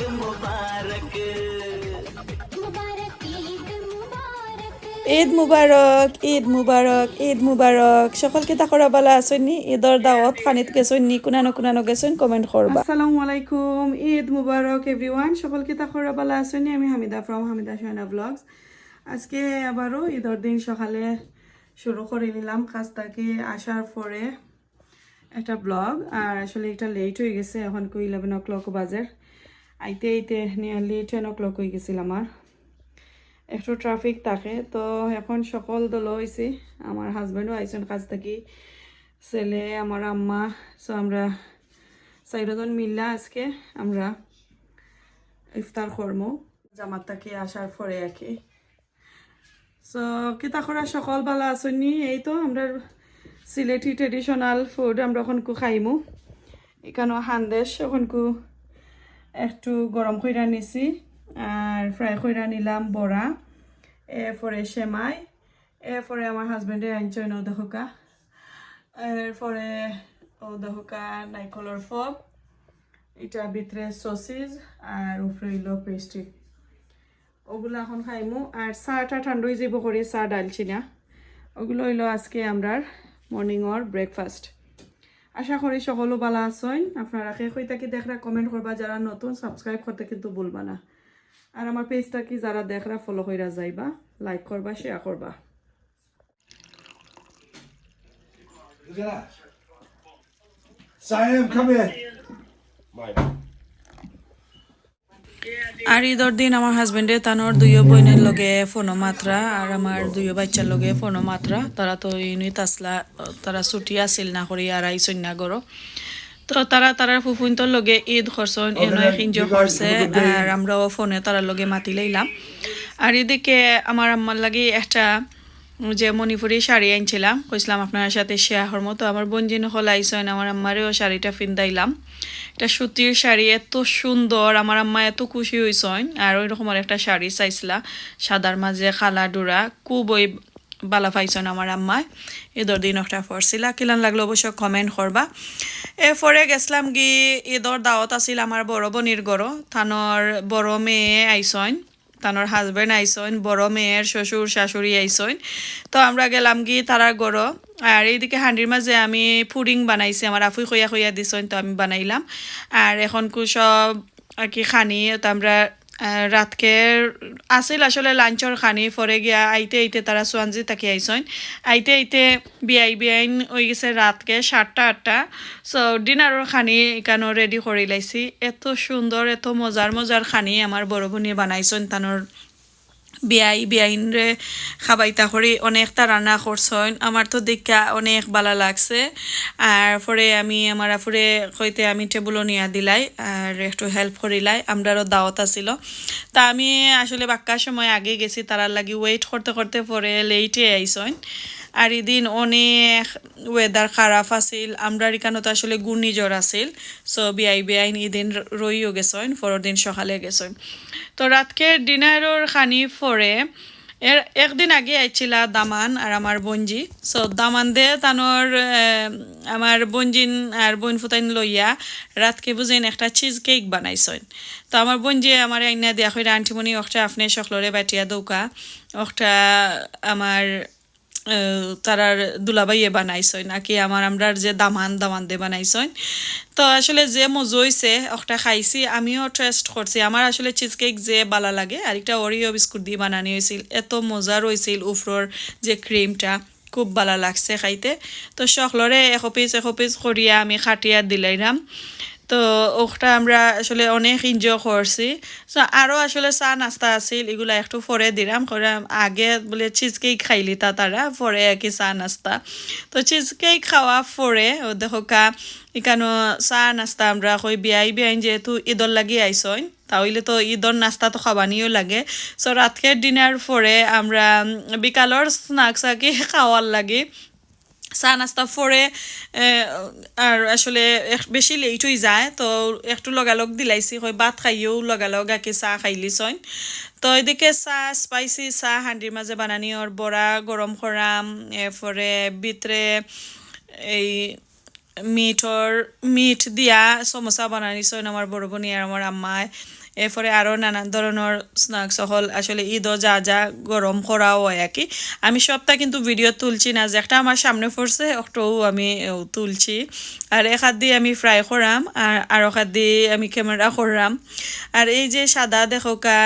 ঈদ মুবারক, ঈদ মুবারক, ঈদ মুবারক। সকলকে তাকরা বালা আসেননি, ঈদর দাওয়াত খানিত গেছনি, কুনানো গেছেন কমেন্ট করবা। আসসালামু আলাইকুম, ঈদ মুবারক এভরিওয়ান। সকলকে তাকরা বালা আসেননি, আমি হামিদা ফ্রম হামিদা শায়না ব্লগস। আজকে আবারও ঈদর দিন সকালে শুরু করে নিলাম কাজ থেকে আসার পরে একটা ব্লগ। আর আসলে এটা লেট হয়ে গেছে, এখন 11 o'clock বাজে। আইতে নিয়ারলি 10 o'clock হয়ে গেছিল আমার। একটু ট্রাফিক থাকে তো এখন সকল দল হয়েছি। আমার হাজব্যান্ডও আইসেন কাজ থাকি, ছেলে, আমার আম্মা। সো আমরা 4জন মিল্লা আজকে আমরা ইফতার করবো জামাত থাকি আসার পরে আর কি। সো কিতা করা সকালবেলা আসেনি, এই তো আমরা সিলেটি ট্রেডিশনাল ফুড আমরা ওখানকু খাইমু। এখানে হান্দেশ ওখানকু একটু গরম কইরা নিছি আর ফ্রাই কইরা নিলাম বড়া, এরপরে সেমাই, এরপরে আমার হাজব্যান্ডে আনছে ওদহকা, এরপরে ওদহকা নাইকলর ফব, এটা ভিতরে সসিস আর উপরে হইলো পেস্ট্রি। ওগুলো এখন খাইমু। আর চাটা ঠান্ডা হয়ে যাব করে চা ডালছি না। ওগুলো হইলো আজকে আমরার মর্নিংর ব্রেকফাস্ট। আশা করি সকলো ভালো আছেন। আপনারা কে কইতা কি দেখরা কমেন্ট করবা, যারা নতুন সাবস্ক্রাইব করতে কিন্তু ভুলবা না। আর আমার পেজটা কি যারা দেখরা ফলো কইরা যাইবা, লাইক করবা, শেয়ার করবা। Siam, come here. আর ঈদর দিন আমার হাজবেন্ডে তানোর দুইও বইনের লগে ফোনো মাত্রা আর আমার দুইও বাচ্চার লগে ফোনো মাত্রা। তারা তো ইউনিট আসলা, তারা ছুটি আসিল না করি আর আইসন না গরো। তো তারা ফুফুন্তর লগে ঈদ করছেন, এনয় এনজয় করছে। আর আমরাও ফোনে তারার লগে মাতি লইলাম। আর এদিকে আমার আম্মার লাগে একটা যে মণিপুরি শাড়ি আনছিলাম, কইছিলাম আপনার সাথে শেয়ার হরমো। তো আমার বোনজিন হল আইসন, আমার আম্মারেও শাড়িটা ফিন্দাইলাম। এটা সুতির শাড়ি, এত সুন্দর, আমার আম্মা এত খুশি হয়েছেন। আর ওই রকমের একটা শাড়ি চাইছিলা, সাদার মাঝে খালা ডোরা, খুবই বালা পাইছেন আমার আম্মায়। ঈদর দিন একটা পরছিলা, কিলান লাগলো অবশ্য কমেন্ট করবা। এরপরে গেছিলাম গি ঈদর দাওয়াত আছিল আমার বড় বোনির গড়। থানোর বড় মেয়ে আইসন, তানোর হাজবেন্ড আইসন, বড় মেয়ের শ্বশুর শাশুড়ি আইসন। তো আমরা গেলাম গি তারার গড়। আর এইদিকে হান্ডির মাঝে আমি পুডিং বানাইছি, আমার আফুই খইয়া দিছেন, তো আমি বানাইলাম। আর এখন সব আর কি খানি, তো আমরা রাতকে আসিল আসলে লাঞ্চর খানি। পরে গিয়া আইতে তারা সোয়ানজি তাকি আইসন। আইতে বিয়াইন হয়ে গেছে রাতকে 7টা-8টা। সো ডিনারের খানি এখানে রেডি করে লাইছি। এত সুন্দর, এত মজার খানি আমার বড় বোনে বানাইছেন। তানোর বিয়াইন রে খাবাইতা করে অনেকটা রান্না করছেন। আমার তো দেখা অনেক ভালো লাগছে। আর পরে আমি আমার আফুরে কইতে আমি টেবুলও নিয়ে দিলাই আর একটু হেল্প করিলাই। আমরারও দাওয়াত আছিল। তা আমি আসলে বাক্কার সময় আগে গেছি, তারার লাগি ওয়েট করতে পরে লেটে আইসন। আর এদিন অনেক ওয়েদার খারাপ আছিল, আমরা এখানে তো আসলে ঘূর্ণিঝড় আছিল। সো বিয়াইন এদিন রইও গেছেন, পরের দিন সকালে গেছেন। তো রাতকে ডিনারের খানি পরে একদিন আগে আইছিলা দামান আর আমার বঞ্জি। সো দামান দে তানোর আমার বঞ্জিন আর বোন ফুতাইন লইয়া রাতকে বুঝেন একটা চিজ কেক বানাইছেন। তো আমার বঞ্জি আমার আইনা দিয়া কইরা আন্টিমণি ওটা আপনি সকলরে বাটিয়া দৌকা, ওটা আমার তারার দুলাবাইয়ে বানাইছয় নাকি আমরার যে দামান দে বানাইছয়। তো আসলে যে মজা হয়েছে ওটা খাইছি, আমিও টেস্ট করছি। আমার আসলে চিজ কেক যে বালা লাগে। আর একটা ওরিও বিস্কুট দিয়ে বানানি হয়েছিল, এত মজার হয়েছিল। উফরোর যে ক্রিমটা খুব ভালো লাগছে খাইতে। তো সকলরে এক পিস করিয়া আমি খাটিয়া দিলাইলাম। তো ওটা আমরা আসলে অনেক এনজয় করছি। সো আরও আসলে চা নাস্তা আছিল, এগুলা একটু পরে দিলাম করে। আগে বলে চিজ কেক খাইলি তারা, পরে আর কি চা নাস্তা। তো চিজ কেক খাওয়া পরে ও দেখো এখানে চা নাস্তা আমরা কই বিয়াইন যেহেতু ঈদর লাগি আইসন, তাহলে তো ঈদর নাস্তা তো খাবানিও লাগে। সো রাতকের ডিনার পরে আমরা বিকালর স্ন্যাক্স আর কি খাওয়ার লাগে। চা নাস্তা পরে আর আসলে বেশি লেট হয়ে যায়, তো একটু লগালগ দিলাইছি, হয় ভাত খাইও লগালগ আঁকি চা খাইলিছন। তো এদিকে চা স্পাইসি চা হান্ডির মাঝে বানানি ওর বড়া গরম করাম। এরপরে ভিতরে এই মিট দিয়া সমোসা বানানিছন আমার বড় বোনি আর আমার আম্মায়। এরপরে আরও নানান ধরনের স্ন্যাক্স হল আসলে ঈদও যা যা গরম করাও হয় আর কি আমি সবটা কিন্তু ভিডিও তুলছি না যে একটা আমার সামনে পড়ছে একটাও আমি তুলছি আর এক হাত দিয়ে আমি ফ্রাই করাম আর এক হাত দিয়ে আমি ক্যামেরা করাম আর এই যে সাদা দেখোকা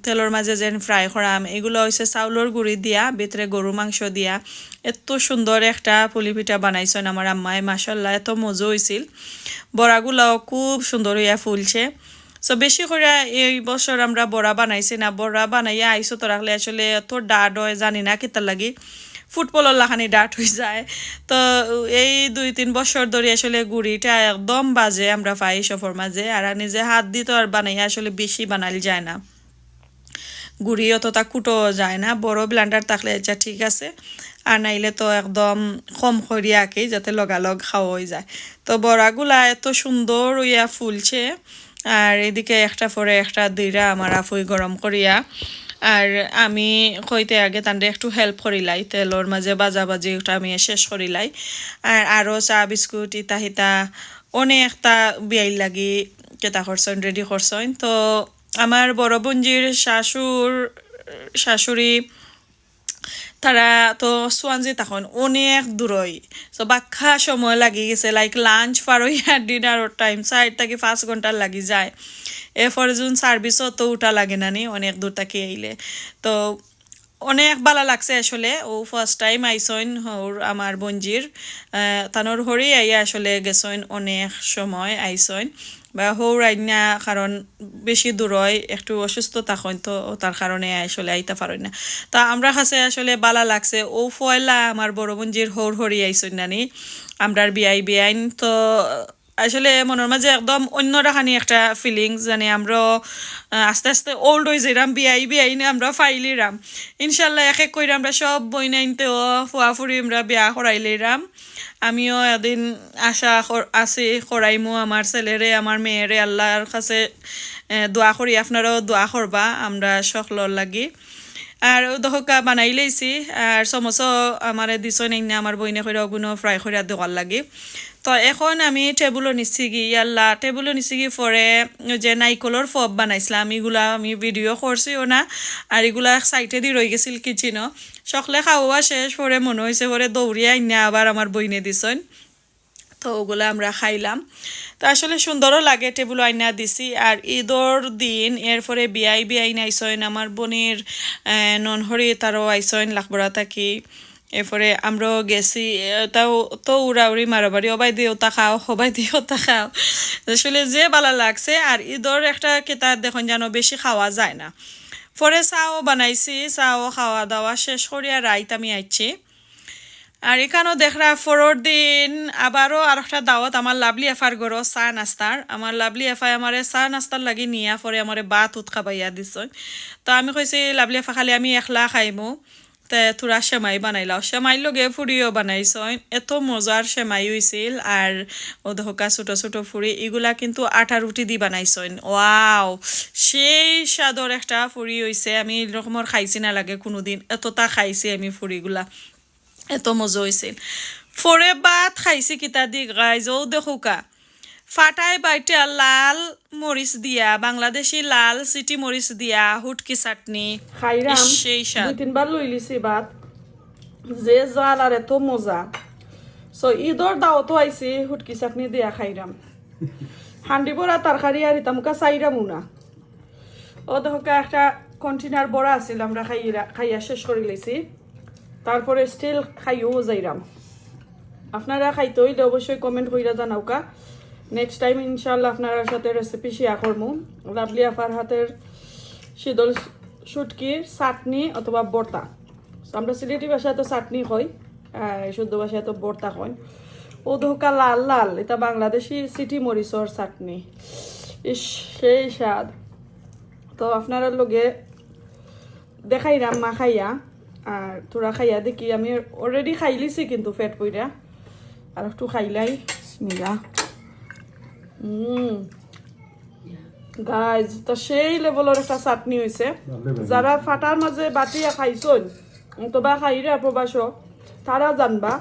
তেলের মাঝে যেন ফ্রাই করাম এগুলো হচ্ছে চাউলের গুঁড়ি দিয়া ভিতরে গরু মাংস দিয়া এত সুন্দর একটা পুলি পিঠা বানাইছেন আমার আম্মায় মাশাল্লাহ এত মজা হয়েছিল বড়াগুলাও খুব সুন্দর হইয়া ফুলছে সো বেশি করে এই বছর আমরা বড়া বানাইছি না বড়া বানাইয়া আইসো তো রাখলে আসলে এত ডাট হয় জানি না কিতার লাগি ফুটবলের লাখানি ডাট হয়ে যায় তো এই 2-3 বছর ধরে আসলে গুড়িটা একদম বাজে আমরা পাই সফর মাঝে আর নিজে হাত দিয়ে তো আর বানাইয়া আসলে বেশি বানাইল যায় না গুড়ি অতটা কুটো যায় না বড় ব্লেন্ডার থাকলে এটা ঠিক আছে আর নাইলে তো একদম কম করিয়াকে যাতে লগালগ খাওয়া হয়ে যায় তো বড়াগুলা এত সুন্দর হইয়া ফুলছে আর এদিকে একটা পরে একটা দিরা আমার আফুই গরম করিয়া আর আমি কইতে আগে তান্ডে একটু হেল্প করিলাই তেলর মাঝে বাজাবাজি ওটা আমি শেষ করিলাই আর আরও চা বিস্কুট ইতা হিতা অনেকটা বিয়াইল লাগি কেতা করছেন রেডি করছেন তো আমার বড় বোনজির শাশুড়ি তারা তো সোয়ানজি তখন অনেক দূরই তো বাক্কা সময় লাগি গেছে লাইক লাঞ্চ পার হইয়া ডিনারের টাইম 4 থেকে 5 ঘন্টা লাগি যায় এরপরে যখন সার্ভিসও তো উঠা লাগে না নি অনেক দূর থেকে আইলে তো অনেক ভালো লাগছে আসলে ও ফার্স্ট টাইম আইসইন হর আমার বঞ্জির তানোর হরি আইয়া আসলে গেছইন অনেক সময় আইসইন বা হৌর আইনা কারণ বেশি দূর হয় একটু অসুস্থ থাকেন তো তার কারণে আসলে আইতা পারেন না তা আমরা কাছে আসলে ভালো লাগছে ও ফয়লা আমার বড় বঞ্জির হৌর হরি আইসইন নানি আমরার বিয়াইন তো আসলে মনের মাঝে একদম অন্য রাখানি একটা ফিলিংস জানি আমরা আস্তে আস্তে ওল্ড হয়ে যাইরাম বিয়াইনে আমরা ফাইলিরাম ইনশাল্লাহ এক এক করে আমরা সব বই নাইনতেও ফুয়াফুরি আমরা বিয়া করাইলিরাম আমিও এদিন আশা আছি করাইমো আমার ছেলেরে আমার মেয়েরে আল্লাহর কাছে দোয়া করি আপনারাও দোয়া করবা আমরা সকলর লাগি আর দহকা বানাই লাইছি আর সমোসা আমার দিছই না আমার বইনে করে অগুনো ফ্রাই করে দেওয়ার লাগে তো এখন আমি টেবুলও নিচ্ছি গি ইয়াল্লা টেবুলও নিচ্ছি গি পরে যে নাইকলর ফব বানাইছিলাম এগুলা আমি ভিডিও করছিও না আর এগুলা সাইটে দিয়ে রয়ে গেছিল কিচিনও সকলে খাওয়া শেষ পরে মনে হয়েছে পরে দৌড়িয়ে আইনা আবার আমার বইনে দিছন তো ওগুলো আমরা খাইলাম তো আসলে সুন্দরও লাগে টেবুল আইনা দিছি আর ঈদর দিন এরপরে বিয়াই আইসইন আমার বোনের ননহরি তারও আইসইন লাখবরা থাকি এরপরে আমরাও গেছি তাও তো উড়াউড়ি মারাবাড়ি অবাই দিয়ে ওটা খাও সবাই দিয়ে ওটা খাও আসলে যে ভালো লাগছে আর ঈদর একটা কেতার দেখুন যেন বেশি খাওয়া যায় না পরে চাও বানাইছি চাও খাওয়া দাওয়া শেষ করিয়া রাইত আমি আইছি আর এখানেও দেখরা ফোরর দিন আবারও আর একটা দাওয়াত আমার লাভলি এফার গরো চা নাস্তার আমার লাভলি এফাই আমার চা নাস্তার লাগি নিয়া পরে আমার বাত উৎ খাবাইয়া দিছ তো আমি কইছি লাভলি এফা খালি আমি একলা খাইমো তে তোরা সেমাই বানাইলাও সেমাই লগে ফুরিও বানাইছ এত মজার সেমাই হয়েছিল আর ও ধোকা ছোটো ছোটো ফুরি এগুলা কিন্তু আটা রুটি দি বানাইছেন ওয়াও সেই স্বাদর একটা ফুরি হয়েছে আমি এরকমের খাইছি না লাগে কোনোদিন এতটা খাইছি আমি ফুরিগুলা এত মজা হয়েছিল ফরে বাদ খাইছি কিতা দি গাইজও দেখোকা ফাটাই বাইটে লাল মরিচ দিয়া বাংলাদেশি লাল সিটি মরিচ দিয়া হুটকি চাটনি খাইরাম সেই স্বাদ 2-3 বার লই লিছি ভাত যে জাল আর এত মজা সো ঈদর দাওয়াতো আইছি হুটকি চাটনি দিয়া খাইরাম হান্ডি বড়া তরকারি আর ইতামুকা চাইরামু না ও দেখোকা একটা কন্টেনার বড়া আছিল আমরা খাইয়া শেষ করে লিছি তারপরে স্টিল খাইও যাইরাম আপনারা খাইতে হইলে অবশ্যই কমেন্ট কইরা জানাওকা নেক্সট টাইম ইনশাআল্লাহ আপনার সাথে রেসিপি শেয়ার করবো লাভলি আফার হাতের শীতল শুটকির চাটনি অথবা বর্তা আমরা সিলেটি ভাষায় তো চাটনি হয় শুদ্ধ ভাষায় তো বর্তা হয় ও ধোকা লাল লাল এটা বাংলাদেশি সিটি মরিচর চাটনি ইস সেই স্বাদ তো আপনারা লগে দেখাইরাম মা খাইয়া আর তোরা খাইয়া দেখি আমি অলরেডি খাইলিছি কিন্তু ফেট কইরা আর একটু খাইলাই বিসমিল্লাহ গাইজ তো সেই লেভেলের একটা চাটনি হয়েছে যারা ফাটার মাঝে বাটিয়া খাইছন অথবা খাইরা প্রবাস তারা জানবা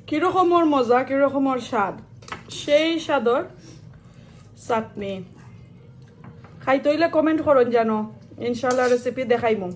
কিরকমের মজা কিরকমের স্বাদ সেই স্বাদর চাটনি খাইতে হইলে কমেন্ট করুন জানো, ইনশাল্লাহ রেসিপি দেখাইমু।